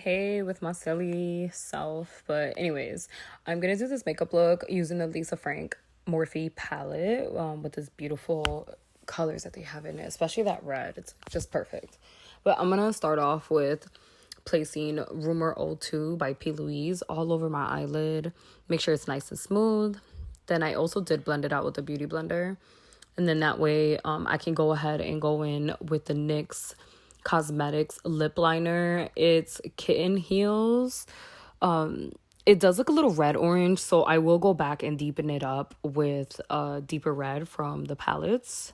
hey with my silly self. But anyways, I'm gonna do this makeup look using the Lisa Frank Morphe palette with this beautiful colors that they have in it, especially that red. It's just perfect. But I'm gonna start off with placing Rumor 02 by P. Louise all over my eyelid. Make sure it's nice and smooth. Then I also did blend it out with a beauty blender. And then that way I can go ahead and go in with the NYX Cosmetics lip liner. It's Kitten Heels. It does look a little red orange, so I will go back and deepen it up with a deeper red from the palettes,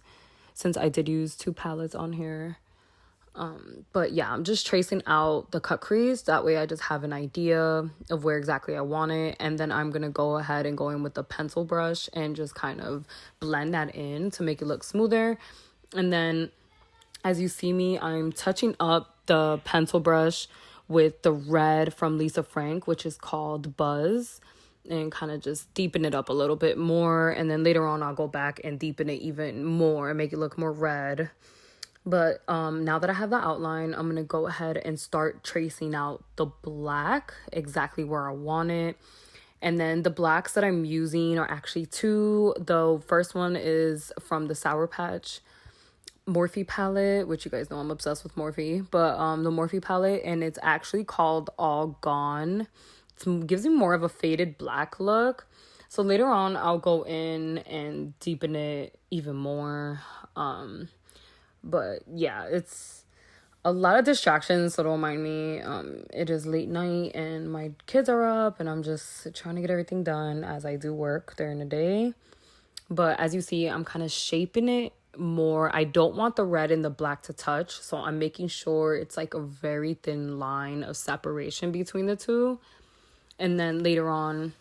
since I did use two palettes on here. But yeah, I'm just tracing out the cut crease. That way I just have an idea of where exactly I want it. And then I'm going to go ahead and go in with the pencil brush and just kind of blend that in to make it look smoother. And then as you see me, I'm touching up the pencil brush with the red from Lisa Frank, which is called Buzz, and kind of just deepen it up a little bit more. And then later on, I'll go back and deepen it even more and make it look more red. But now that I have the outline, I'm going to go ahead and start tracing out the black exactly where I want it. And then the blacks that I'm using are actually two. The first one is from the Sour Patch Morphe palette, which you guys know I'm obsessed with Morphe. But the Morphe palette, and it's actually called All Gone. It gives me more of a faded black look. So later on, I'll go in and deepen it even more. But yeah, it's a lot of distractions, so don't mind me. It is late night and my kids are up and I'm just trying to get everything done as I do work during the day. But as you see, I'm kind of shaping it more. I don't want the red and the black to touch, so I'm making sure it's like a very thin line of separation between the two. And then later on,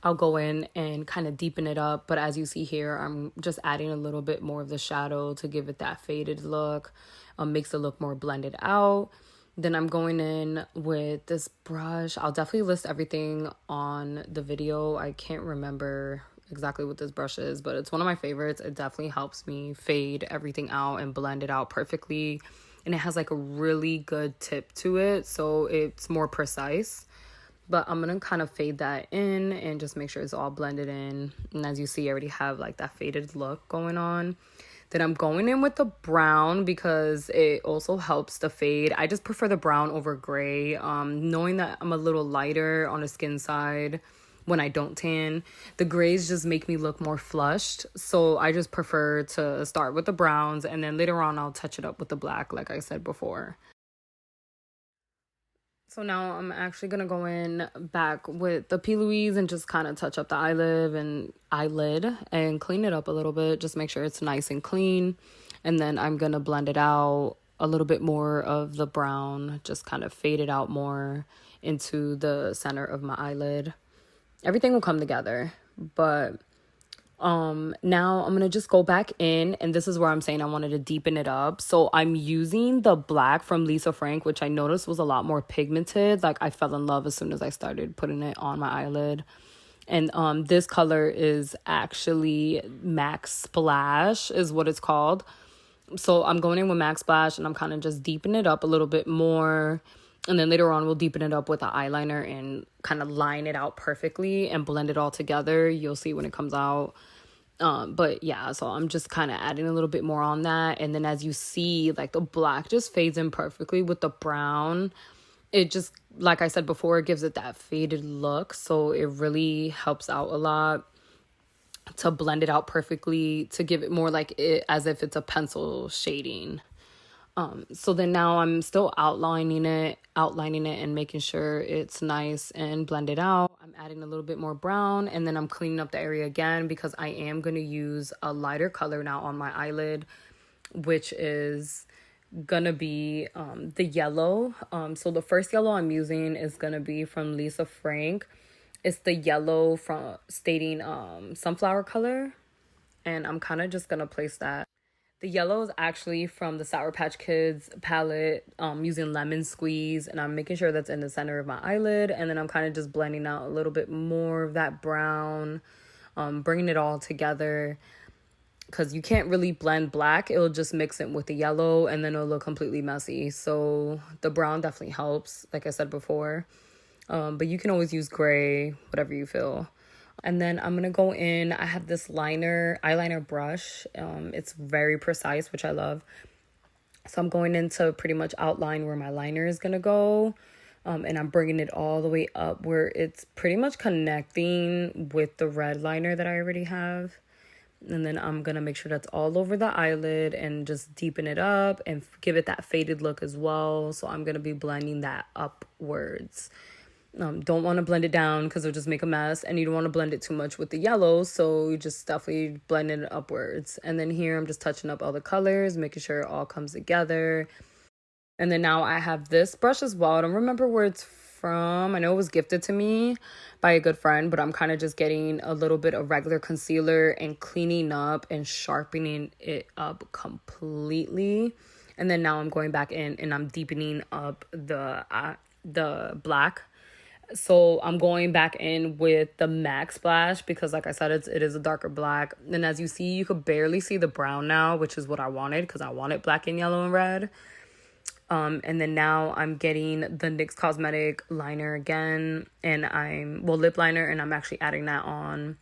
I'll go in and kind of deepen it up. But as you see here, I'm just adding a little bit more of the shadow to give it that faded look. Makes it look more blended out. Then I'm going in with this brush. I'll definitely list everything on the video. I can't remember exactly what this brush is, but it's one of my favorites. It definitely helps me fade everything out and blend it out perfectly. And it has like a really good tip to it, so it's more precise. But I'm going to kind of fade that in and just make sure it's all blended in. And as you see, I already have like that faded look going on. Then I'm going in with the brown because it also helps the fade. I just prefer the brown over gray. Knowing that I'm a little lighter on the skin side when I don't tan, the grays just make me look more flushed. So I just prefer to start with the browns and then later on I'll touch it up with the black like I said before. So now I'm actually going to go in back with the P. Louise and just kind of touch up the eyelid and clean it up a little bit. Just make sure it's nice and clean. And then I'm going to blend it out a little bit more of the brown, just kind of fade it out more into the center of my eyelid. Everything will come together, but now I'm gonna just go back in, and this is where I'm saying I wanted to deepen it up. So I'm using the black from Lisa Frank, which I noticed was a lot more pigmented. Like I fell in love as soon as I started putting it on my eyelid. And this color is actually Max Splash is what it's called. So I'm going in with Max Splash and I'm kind of just deepening it up a little bit more. And then later on, we'll deepen it up with an eyeliner and kind of line it out perfectly and blend it all together. You'll see when it comes out. But yeah, so I'm just kind of adding a little bit more on that. And then as you see, like the black just fades in perfectly with the brown. It just, like I said before, it gives it that faded look. So it really helps out a lot to blend it out perfectly, to give it more like it as if it's a pencil shading. So then now I'm still outlining it and making sure it's nice and blended out. I'm adding a little bit more brown and then I'm cleaning up the area again because I am going to use a lighter color now on my eyelid, which is going to be the yellow. So the first yellow I'm using is going to be from Lisa Frank. It's the yellow from stating sunflower color, and I'm kind of just going to place that. The yellow is actually from the Sour Patch Kids palette, using Lemon Squeeze, and I'm making sure that's in the center of my eyelid, and then I'm kind of just blending out a little bit more of that brown, bringing it all together, because you can't really blend black. It'll just mix it with the yellow and then it'll look completely messy. So the brown definitely helps, like I said before. But you can always use gray, whatever you feel. And then I'm gonna go in, I have this eyeliner brush. It's very precise, which I love. So I'm going in to pretty much outline where my liner is gonna go. And I'm bringing it all the way up where it's pretty much connecting with the red liner that I already have. And then I'm gonna make sure that's all over the eyelid and just deepen it up and give it that faded look as well. So I'm gonna be blending that upwards. Don't want to blend it down because it'll just make a mess, and you don't want to blend it too much with the yellow, so you just definitely blend it upwards. And then here I'm just touching up all the colors, making sure it all comes together. And then now I have this brush as well. I don't remember where it's from. I know it was gifted to me by a good friend, but I'm kind of just getting a little bit of regular concealer and cleaning up and sharpening it up completely. And then now I'm going back in and I'm deepening up the black. So I'm going back in with the MAC Splash because, like I said, it is a darker black. And as you see, you could barely see the brown now, which is what I wanted because I wanted black and yellow and red. And then now I'm getting the NYX Cosmetic liner again, and lip liner, and I'm actually adding that on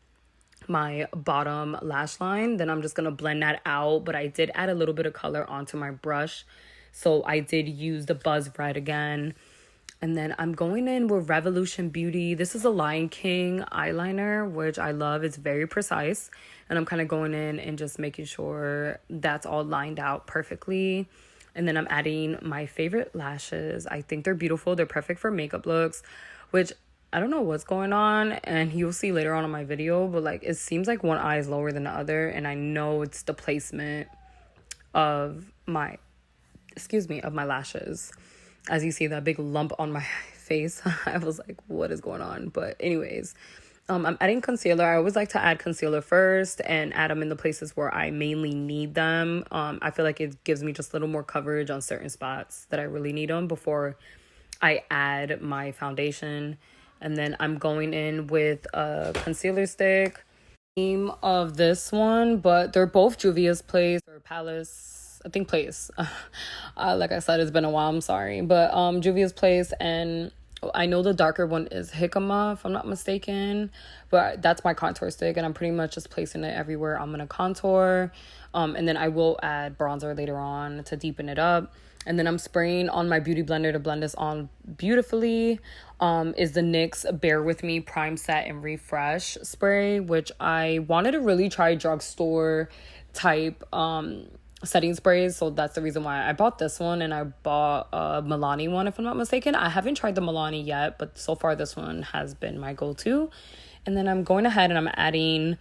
my bottom lash line. Then I'm just gonna blend that out, but I did add a little bit of color onto my brush. So I did use the Buzz Red again. And then I'm going in with Reveloution Beauty. This is a Lion King eyeliner, which I love. It's very precise. And I'm kind of going in and just making sure that's all lined out perfectly. And then I'm adding my favorite lashes. I think they're beautiful. They're perfect for makeup looks, which I don't know what's going on. And you'll see later on in my video, but like it seems like one eye is lower than the other. And I know it's the placement of my lashes. As you see that big lump on my face, I was like, what is going on? But anyways, I'm adding concealer. I always like to add concealer first and add them in the places where I mainly need them. I feel like it gives me just a little more coverage on certain spots that I really need them before I add my foundation. And then I'm going in with a concealer stick. Name of this one, but they're both Juvia's Place or Palace. I think Place. Like I said, it's been a while. I'm sorry. But Juvia's Place, and I know the darker one is Jacamel, if I'm not mistaken. But that's my contour stick, and I'm pretty much just placing it everywhere I'm going to contour. And then I will add bronzer later on to deepen it up. And then I'm spraying on my beauty blender to blend this on beautifully. Is the NYX Bear With Me Prime Set and Refresh spray, which I wanted to really try drugstore type setting sprays, so that's the reason why I bought this one. And I bought a Milani one, if I'm not mistaken. I haven't tried the Milani yet, but so far this one has been my go-to. And then I'm going ahead and I'm adding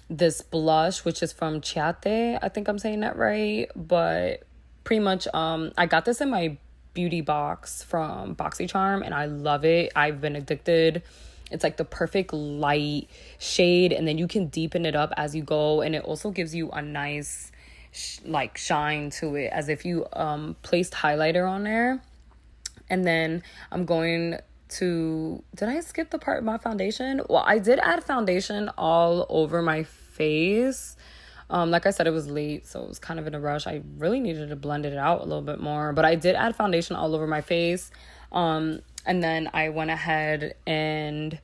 this blush, which is from Chiate. I think I'm saying that right, but pretty much I got this in my beauty box from BoxyCharm, and I love it. I've been addicted. It's like the perfect light shade, and then you can deepen it up as you go, and it also gives you a nice like shine to it, as if you placed highlighter on there. And then I'm going to, did I skip the part of my foundation? Well, I did add foundation all over my face. Like I said, it was late, so it was kind of in a rush. I really needed to blend it out a little bit more, but I did add foundation all over my face. And then I went ahead and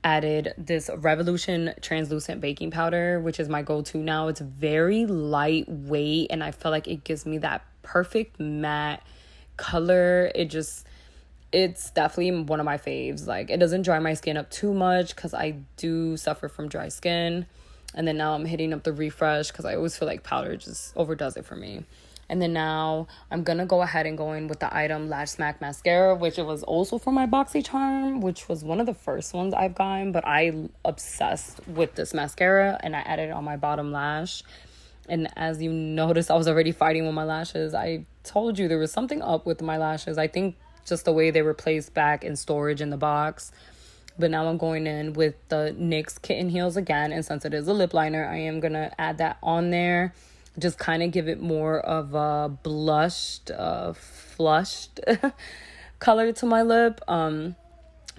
added this Reveloution translucent baking powder, which is my go-to now. It's very lightweight, and I feel like it gives me that perfect matte color. It's definitely one of my faves. Like, it doesn't dry my skin up too much because I do suffer from dry skin. And then now I'm hitting up the Refresh because I always feel like powder just overdoes it for me. And then now I'm going to go ahead and go in with the Item Lash Smack Mascara, which it was also from my BoxyCharm, which was one of the first ones I've gotten. But I obsessed with this mascara, and I added it on my bottom lash. And as you notice, I was already fighting with my lashes. I told you there was something up with my lashes. I think just the way they were placed back in storage in the box. But now I'm going in with the NYX Kitten Heels again. And since it is a lip liner, I am going to add that on there. Just kind of give it more of a blushed, flushed color to my lip.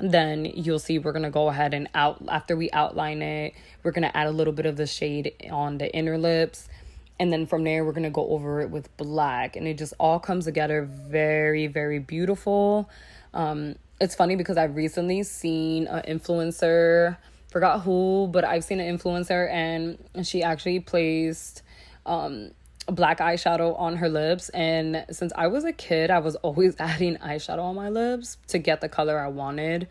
Then you'll see we're gonna go ahead and after we outline it, we're gonna add a little bit of the shade on the inner lips. And then from there, we're gonna go over it with black, and it just all comes together very, very beautiful. It's funny because I've recently seen an influencer, forgot who, but I've seen an influencer, and she actually placed black eyeshadow on her lips. And since I was a kid, I was always adding eyeshadow on my lips to get the color I wanted.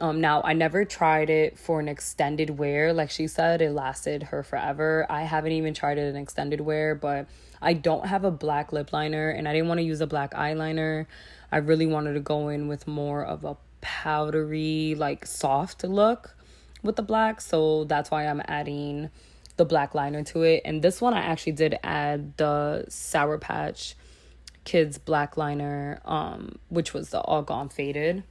Now, I never tried it for an extended wear. Like she said, it lasted her forever. I haven't even tried it in extended wear, but I don't have a black lip liner, and I didn't want to use a black eyeliner. I really wanted to go in with more of a powdery, like soft look with the black. So that's why I'm adding the black liner to it. And this one, I actually did add the Sour Patch Kids black liner, which was the All Gone Faded.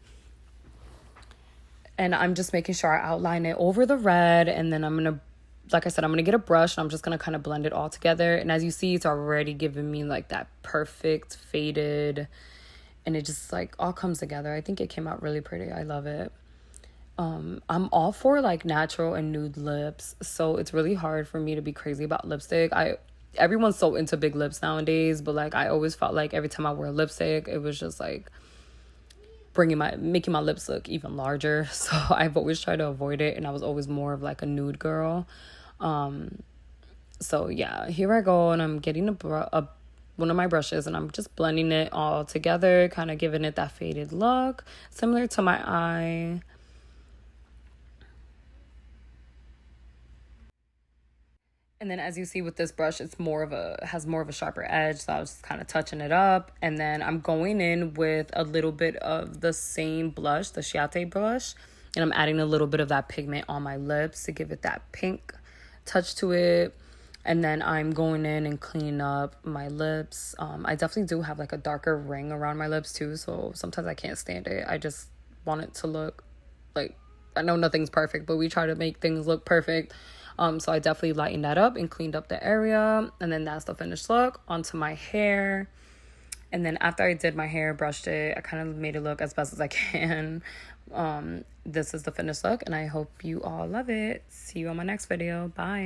And I'm just making sure I outline it over the red. And then I'm going to, like I said, I'm going to get a brush and I'm just going to kind of blend it all together. And as you see, it's already giving me like that perfect faded. And it just like all comes together. I think it came out really pretty. I love it. I'm all for like natural and nude lips. So it's really hard for me to be crazy about lipstick. Everyone's so into big lips nowadays. But like I always felt like every time I wear lipstick, it was just like making my lips look even larger. So I've always tried to avoid it, and I was always more of like a nude girl. So yeah, here I go, and I'm getting one of my brushes, and I'm just blending it all together, kind of giving it that faded look similar to my eye. And then as you see with this brush, it's has more of a sharper edge. So I was just kind of touching it up. And then I'm going in with a little bit of the same blush, the Chiate blush. And I'm adding a little bit of that pigment on my lips to give it that pink touch to it. And then I'm going in and cleaning up my lips. I definitely do have like a darker ring around my lips too. So sometimes I can't stand it. I just want it to look like, I know nothing's perfect, but we try to make things look perfect. So I definitely lightened that up and cleaned up the area. And then that's the finished look. Onto my hair. And then after I did my hair, brushed it, I kind of made it look as best as I can. This is the finished look, and I hope you all love it. See you on my next video. Bye.